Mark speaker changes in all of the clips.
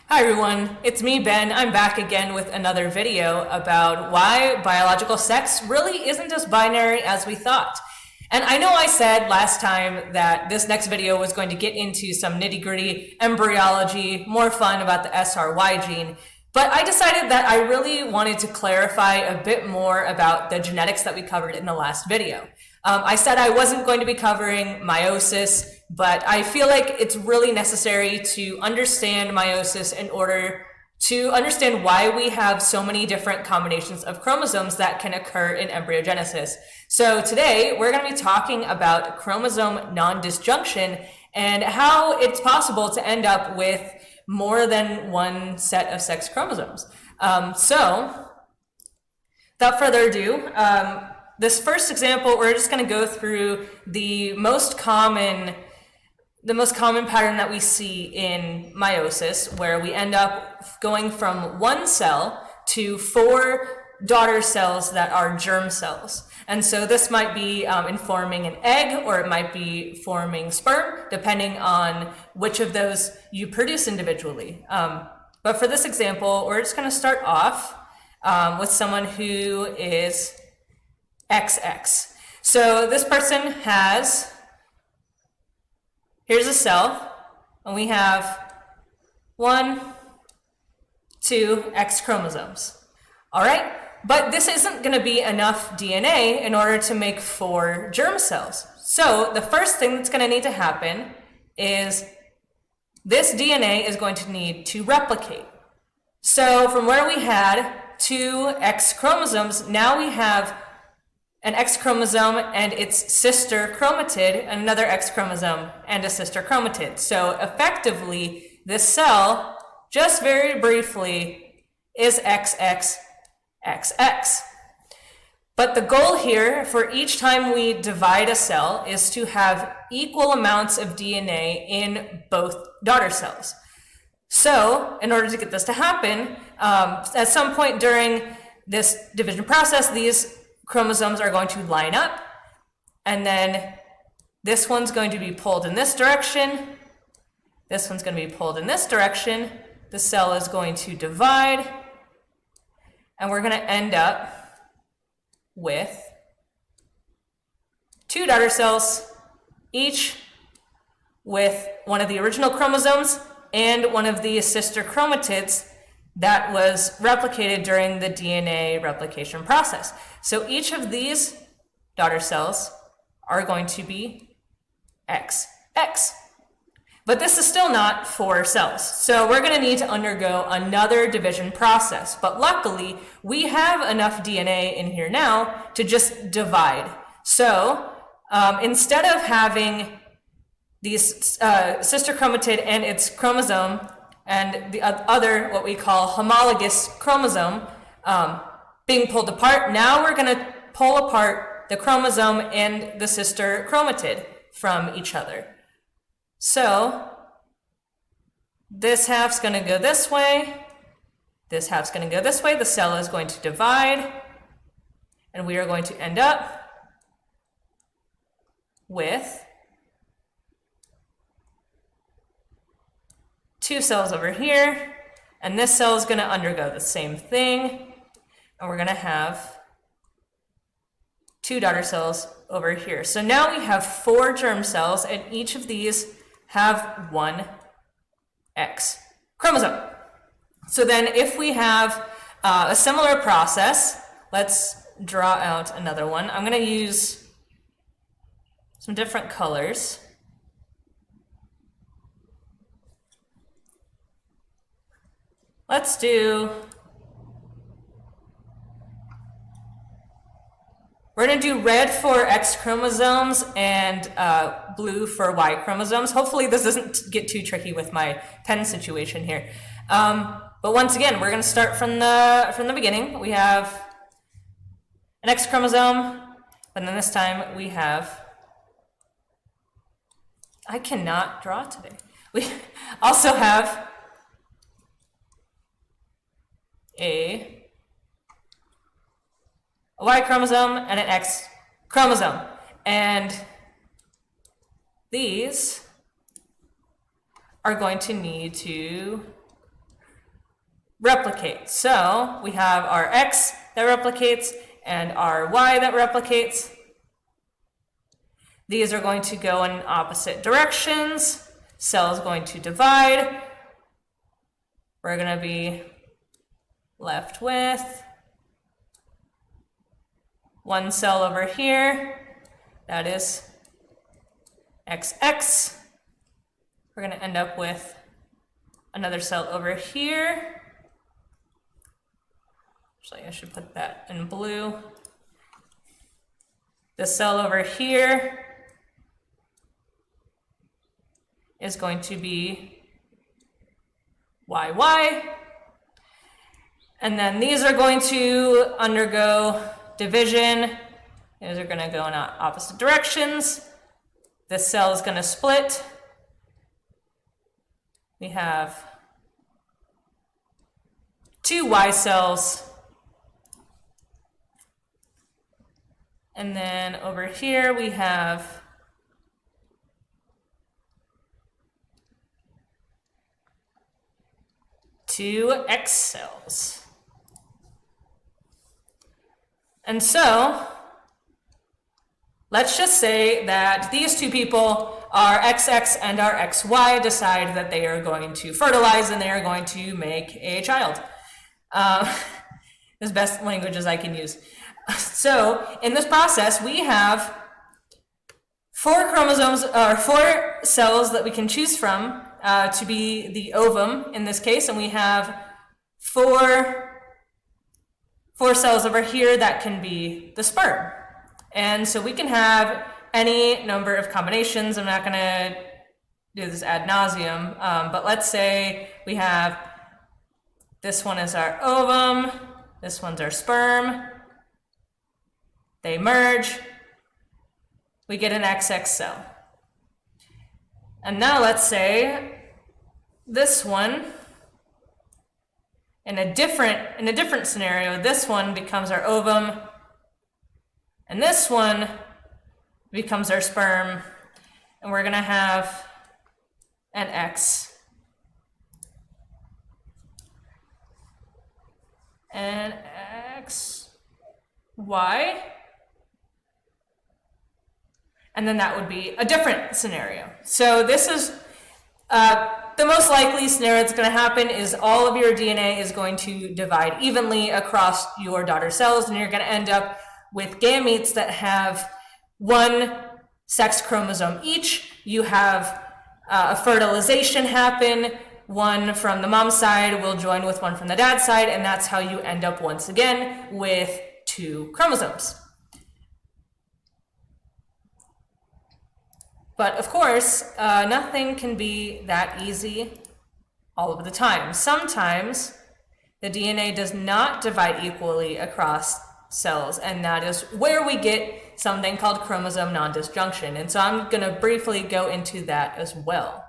Speaker 1: Hi everyone, it's me Ben. I'm back again with another video about why biological sex really isn't as binary as we thought. And I know I said last time that this next video was going to get into some nitty-gritty embryology, more fun about the SRY gene, but I decided that I really wanted to clarify a bit more about the genetics that we covered in the last video. I said I wasn't going to be covering meiosis, but I feel like it's really necessary to understand meiosis in order to understand why we have so many different combinations of chromosomes that can occur in embryogenesis. So today we're going to be talking about chromosome non-disjunction and how it's possible to end up with more than one set of sex chromosomes. So without further ado, this first example, we're just going to go through the most common pattern that we see in meiosis, where we end up going from one cell to 4 daughter cells that are germ cells. And so this might be in forming an egg, or it might be forming sperm, depending on which of those you produce individually. But for this example, we're just going to start off with someone who is XX. So this person has, here's a cell, and we have 1, 2 X chromosomes. All right, but this isn't going to be enough DNA in order to make 4 germ cells. So the first thing that's going to need to happen is this DNA is going to need to replicate. So from where we had 2 X chromosomes, now we have an X chromosome and its sister chromatid, and another X chromosome and a sister chromatid. So effectively, this cell, just very briefly, is XXXX. But the goal here for each time we divide a cell is to have equal amounts of DNA in both daughter cells. So in order to get this to happen, at some point during this division process, these chromosomes are going to line up, and then this one's going to be pulled in this direction, this one's going to be pulled in this direction, the cell is going to divide, and we're going to end up with 2 daughter cells, each with one of the original chromosomes and one of the sister chromatids that was replicated during the DNA replication process. So each of these daughter cells are going to be XX. But this is still not 4 cells. So we're going to need to undergo another division process. But luckily, we have enough DNA in here now to just divide. So instead of having these sister chromatid and its chromosome and the other, what we call homologous chromosome, being pulled apart, now we're going to pull apart the chromosome and the sister chromatid from each other. So this half's going to go this way, this half's going to go this way, the cell is going to divide, and we are going to end up with 2 cells over here, and this cell is going to undergo the same thing, and we're going to have 2 daughter cells over here. So now we have 4 germ cells, and each of these have 1 X chromosome. So then if we have a similar process, let's draw out another one. I'm going to use some different colors. Let's do, we're going to do red for X chromosomes and blue for Y chromosomes. Hopefully this doesn't get too tricky with my pen situation here. But once again, we're going to start from the beginning. We have an X chromosome, and then this time we have, I cannot draw today. We also have a Y chromosome and an X chromosome. And these are going to need to replicate. So we have our X that replicates and our Y that replicates. These are going to go in opposite directions. Cell is going to divide. We're going to be left with one cell over here. That is XX. We're going to end up with another cell over here. Actually, I should put that in blue. The cell over here is going to be YY. And then these are going to undergo division. These are going to go in opposite directions. This cell is going to split. We have two Y cells. And then over here we have two X cells. And so let's just say that these two people, our XX and our XY, decide that they are going to fertilize and they are going to make a child. As best languages I can use. So in this process, we have four chromosomes, or 4 cells that we can choose from to be the ovum in this case, and we have four cells over here that can be the sperm. And so we can have any number of combinations. I'm not going to do this ad nauseum, but let's say we have this one is our ovum, this one's our sperm. They merge, we get an XX cell. And now let's say this one, in a different scenario, this one becomes our ovum, and this one becomes our sperm, and we're gonna have an X and XY. And then that would be a different scenario. So this is the most likely scenario that's going to happen is all of your DNA is going to divide evenly across your daughter cells, and you're going to end up with gametes that have one sex chromosome each. You have a fertilization happen. One from the mom's side will join with one from the dad's side, and that's how you end up once again with 2 chromosomes. But of course, nothing can be that easy all of the time. Sometimes the DNA does not divide equally across cells, and that is where we get something called chromosome non-disjunction. And so I'm going to briefly go into that as well.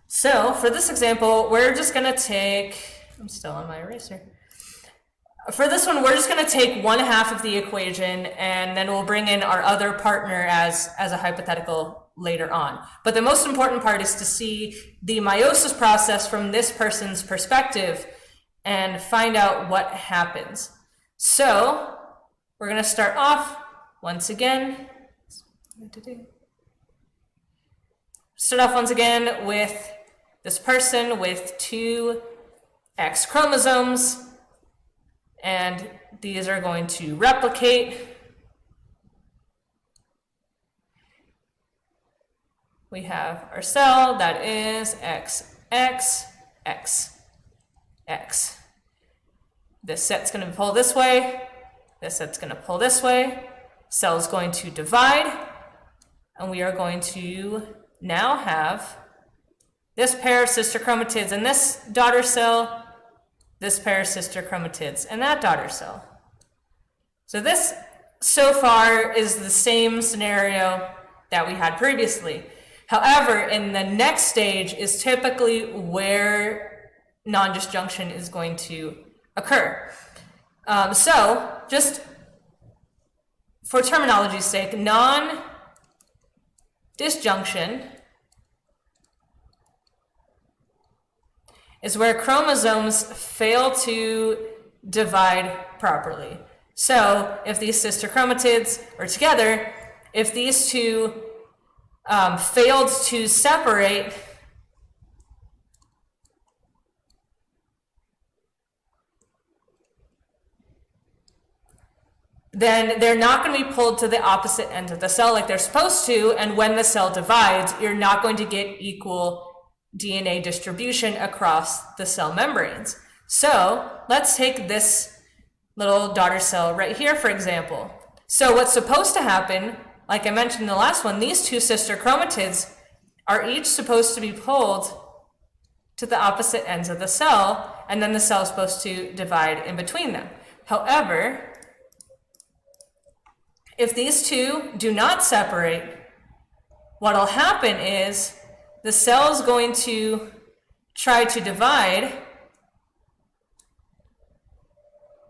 Speaker 1: So for this example, we're just going to take, I'm still on my eraser. For this one, we're just going to take 1/2 of the equation, and then we'll bring in our other partner as a hypothetical later on. But the most important part is to see the meiosis process from this person's perspective and find out what happens. So we're going to start off once again. With this person with 2 X chromosomes. And these are going to replicate. We have our cell that is XX, X, X. This set's going to pull this way. This set's going to pull this way. Cell's going to divide. And we are going to now have this pair of sister chromatids in this daughter cell, this pair of sister chromatids and that daughter cell. So this so far is the same scenario that we had previously. However, in the next stage is typically where non-disjunction is going to occur. So just for terminology's sake, non-disjunction is where chromosomes fail to divide properly. So if these sister chromatids are together, if these two failed to separate, then they're not going to be pulled to the opposite end of the cell like they're supposed to, and when the cell divides, you're not going to get equal DNA distribution across the cell membranes. So let's take this little daughter cell right here, for example. So what's supposed to happen, like I mentioned in the last one, these two sister chromatids are each supposed to be pulled to the opposite ends of the cell, and then the cell is supposed to divide in between them. However, if these two do not separate, what will happen is the cell is going to try to divide.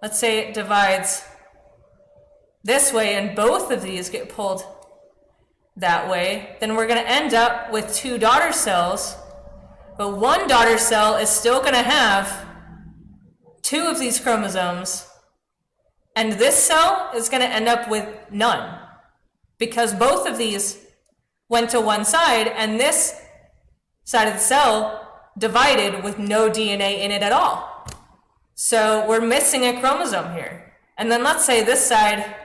Speaker 1: Let's say it divides this way and both of these get pulled that way, then we're going to end up with two daughter cells, but one daughter cell is still going to have two of these chromosomes, and this cell is going to end up with none because both of these went to one side and this side of the cell divided with no DNA in it at all. So we're missing a chromosome here. And then let's say this side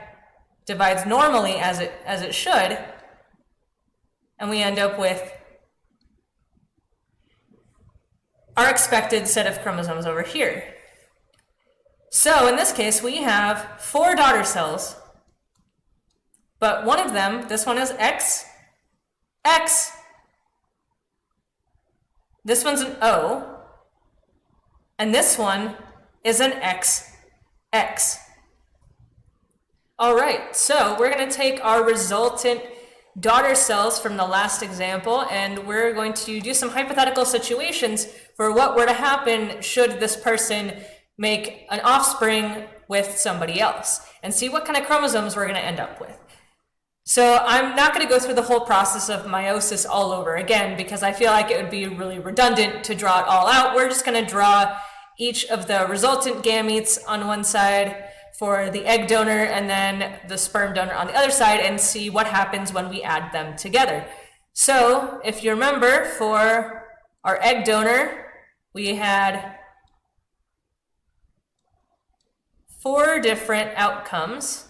Speaker 1: divides normally as it should, and we end up with our expected set of chromosomes over here. So in this case, we have 4 daughter cells, but one of them, this one is X, X. This one's an O, and this one is an X, X. All right, so we're going to take our resultant daughter cells from the last example, and we're going to do some hypothetical situations for what were to happen should this person make an offspring with somebody else, and see what kind of chromosomes we're going to end up with. So I'm not going to go through the whole process of meiosis all over again, because I feel like it would be really redundant to draw it all out. We're just going to draw each of the resultant gametes on one side for the egg donor and then the sperm donor on the other side, and see what happens when we add them together. So if you remember, for our egg donor, we had 4 different outcomes.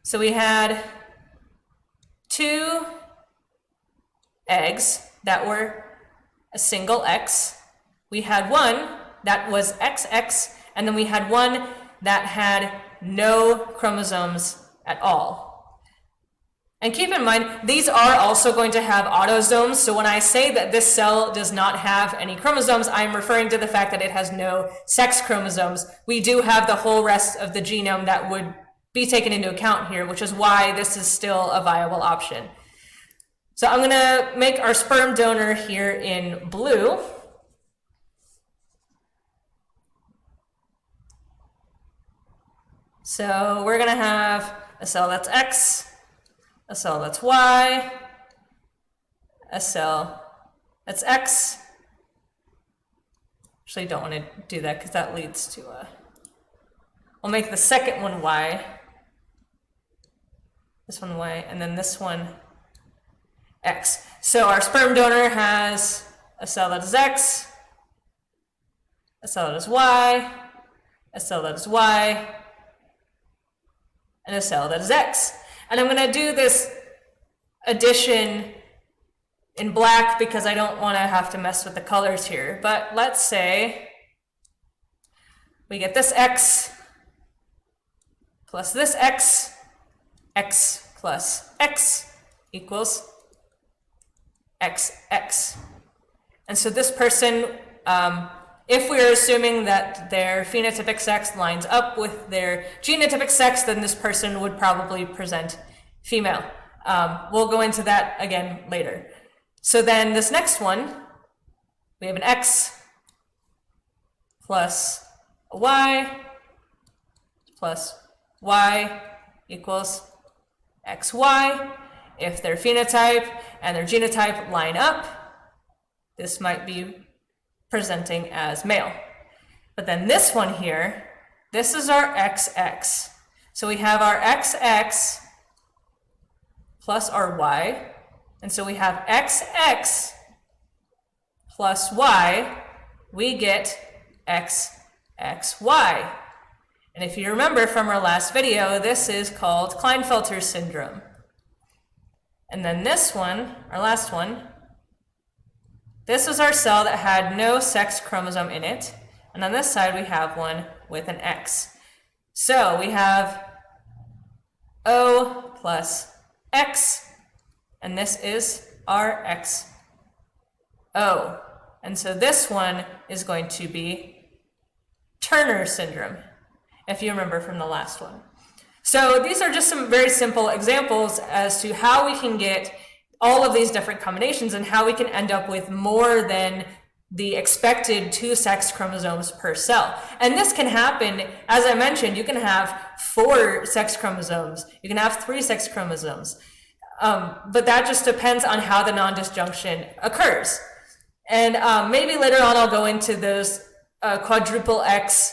Speaker 1: So we had 2 eggs that were a single X. We had one that was XX, and then we had one that had no chromosomes at all. And keep in mind, these are also going to have autosomes, so when I say that this cell does not have any chromosomes, I'm referring to the fact that it has no sex chromosomes. We do have the whole rest of the genome that would be taken into account here, which is why this is still a viable option. So I'm going to make our sperm donor here in blue. So we're going to have a cell that's X, a cell that's Y, a cell that's X. Actually, don't want to do that because that leads to a... I'll make the second one Y, this one Y, and then this one X. So our sperm donor has a cell that is X, a cell that is Y, a cell that is Y, and a cell that is X. And I'm going to do this addition in black because I don't want to have to mess with the colors here. But let's say we get this X plus this X, X plus X equals XX. And so this person, if we're assuming that their phenotypic sex lines up with their genotypic sex, then this person would probably present female. We'll go into that again later. So then this next one, we have an X plus a Y plus Y equals XY. If their phenotype and their genotype line up, this might be presenting as male. But then this one here, this is our XX. So we have our XX plus our Y. And so we have XX plus Y, we get XXY. And if you remember from our last video, this is called Klinefelter syndrome. And then this one, our last one, this is our cell that had no sex chromosome in it. And on this side, we have one with an X. So we have O plus X, and this is our XO. And so this one is going to be Turner syndrome, if you remember from the last one. So these are just some very simple examples as to how we can get all of these different combinations and how we can end up with more than the expected 2 sex chromosomes per cell. And this can happen, as I mentioned, you can have 4 sex chromosomes, you can have 3 sex chromosomes, but that just depends on how the non-disjunction occurs. And maybe later on I'll go into those quadruple X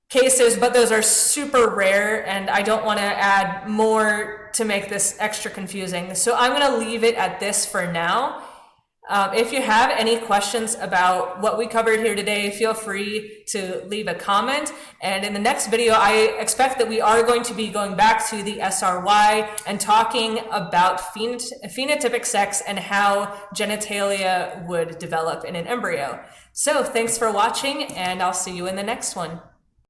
Speaker 1: cases, but those are super rare and I don't want to add more to make this extra confusing. So I'm going to leave it at this for now. If you have any questions about what we covered here today, feel free to leave a comment. And in the next video, I expect that we are going to be going back to the SRY and talking about phenotypic sex and how genitalia would develop in an embryo. So thanks for watching, and I'll see you in the next one.